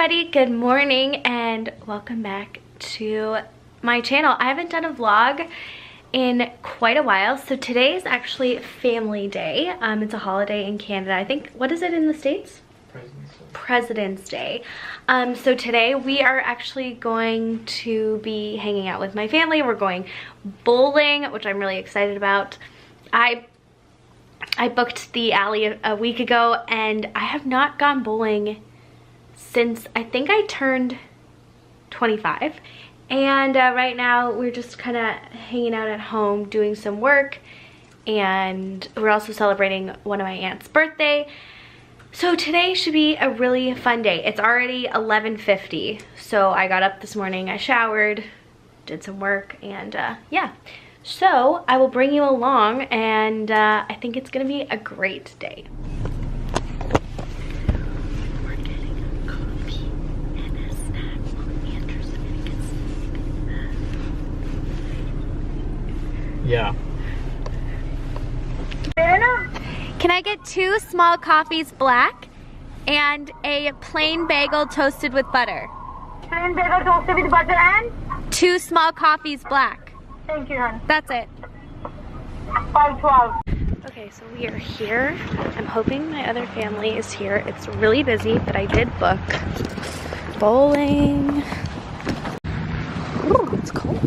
everybody, good morning and welcome back to my channel. I haven't done a vlog in quite a while, so today is actually Family Day. It's a holiday in Canada. I think, what is it in the States? President's Day. So today we are actually going to be hanging out with my family. We're going bowling, which I'm really excited about. I booked the alley a week ago and I have not gone bowling since I think I turned 25. And right now we're just kind of hanging out at home doing some work, and we're also celebrating one of my aunt's birthday. So today should be a really fun day. It's already 11:50, so I got up this morning, I showered, did some work, and yeah. So I will bring you along, and I think it's gonna be a great day. We're getting a coffee and a snack while Andrew's gonna get sleepy. Yeah. Can I get 2 small coffees black and a plain bagel toasted with butter? Plain bagel toasted with butter and? 2 small coffees black. Thank you, hon. That's it. 512. Okay, so we are here. I'm hoping my other family is here. It's really busy, but I did book bowling. Ooh, it's cold.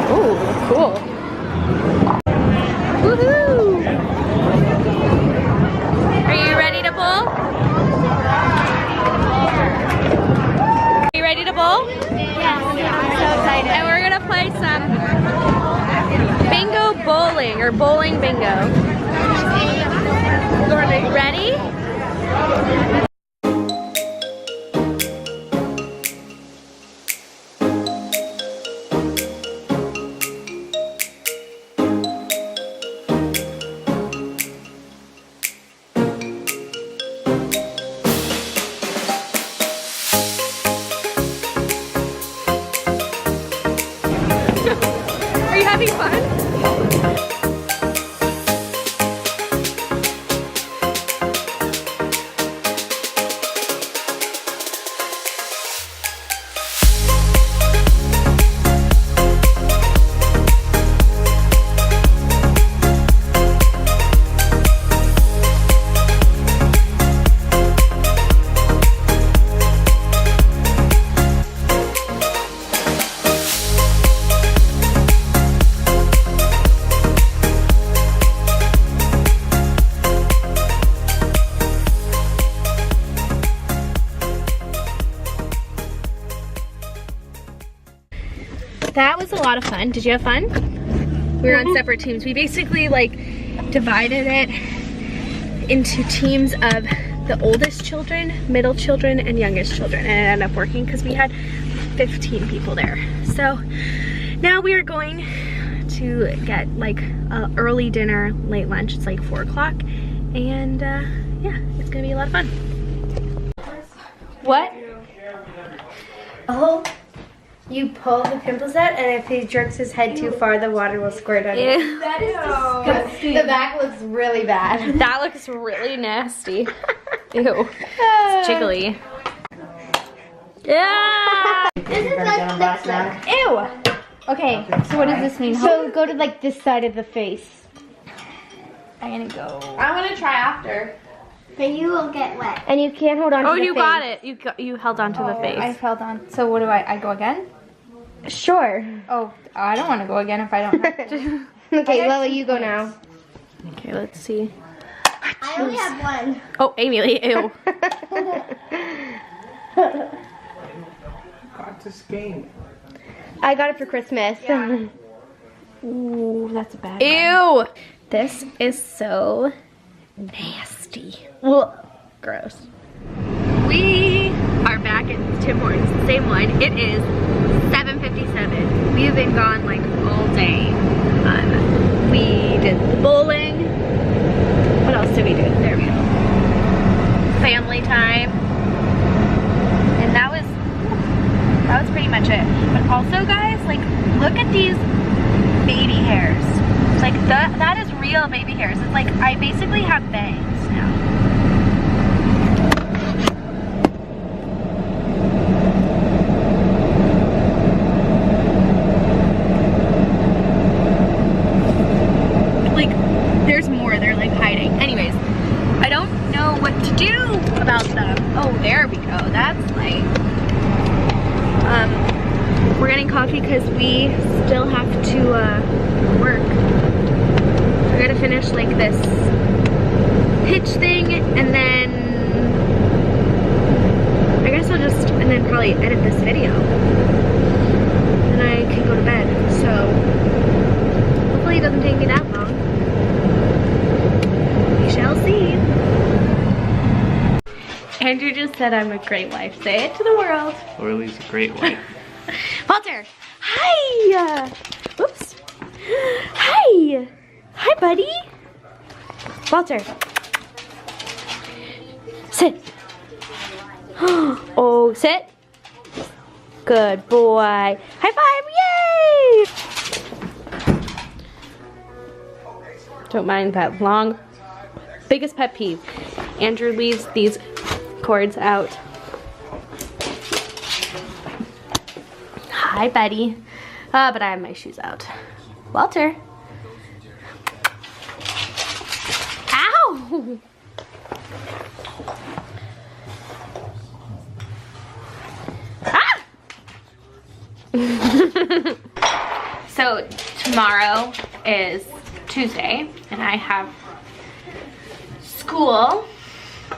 Ooh, cool. Woohoo! Are you ready to bowl? Are you ready to bowl? Yes, I'm so excited. And we're gonna play some bingo bowling, or bowling bingo. Ready? Are you having fun? That was a lot of fun. Did you have fun? We were on separate teams. We basically like divided it into teams of the oldest children, middle children, and youngest children. And it ended up working because we had 15 people there. So now we are going to get like an early dinner, late lunch. It's like 4 o'clock. And yeah, it's gonna be a lot of fun. What? Oh. You pull the pimples out, and if he jerks his head too far, the water will squirt on it. That is disgusting. The back looks really bad. That looks really nasty. Ew. It's jiggly. Yeah! This is like thick. Ew! Okay, so what does this mean? So go to like this side of the face. I'm gonna go. I'm gonna try after. But you will get wet. And you can't hold on to Oh, the you face. got it. You held on to the face. I held on. So what do I go again? Sure. Oh, I don't want to go again if I don't have to. Okay, Lily, you go now. Okay, let's see. I only have one. Oh, Amy, ew. Got this game. I got it for Christmas. Ooh, that's a bad. Ew! This is so nasty. Ugh. Gross. We are back at Tim Hortons, the same one. It is 7:57. We have been gone like all day. We did the bowling. What else did we do? There we go. Family time. And that was pretty much it. Also, guys, like, look at these baby hairs. Like, that is real baby hairs. It's like I basically have bangs now. Like, there's more. They're like hiding. Anyways, I don't know what to do about them. Oh, there we go. That's light. We're getting coffee because we still have to work. We're gonna finish like this pitch thing, and then I guess I'll just, and then probably edit this video. And I can go to bed. So hopefully it doesn't take me that long. We shall see. Andrew just said I'm a great wife. Say it to the world. Laura-Lee's a great wife. Walter! Hi! Oops. Hi! Hi, buddy! Walter. Sit. Oh, sit. Good boy. High five! Yay! Don't mind that long. Biggest pet peeve. Andrew leaves these cords out. Hi, buddy. But I have my shoes out. Walter. Ow! Ah! So tomorrow is Tuesday, and I have school.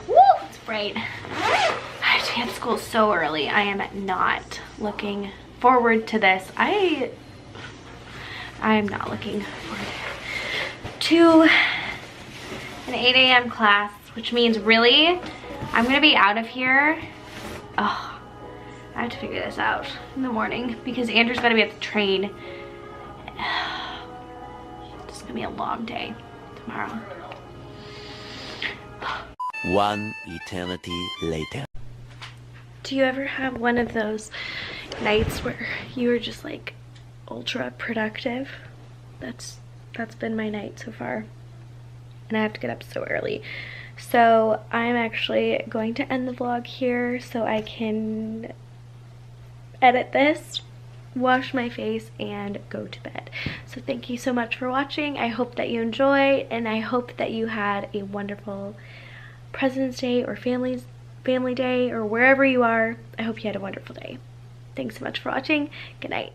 Woo! It's bright. I have to be at school so early. I am not looking forward to this. I am not looking forward to an 8 a.m. class, which means really I'm gonna be out of here. Oh, I have to figure this out in the morning because Andrew's gonna be at the train. It's gonna be a long day tomorrow. One eternity later. Do you ever have one of those nights where you were just like ultra productive? That's been my night so far. And I have to get up so early. So I'm actually going to end the vlog here so I can edit this, wash my face, and go to bed. So thank you so much for watching. I hope that you enjoyed, and I hope that you had a wonderful President's Day or Family Day or wherever you are. I hope you had a wonderful day. Thanks so much for watching. Good night.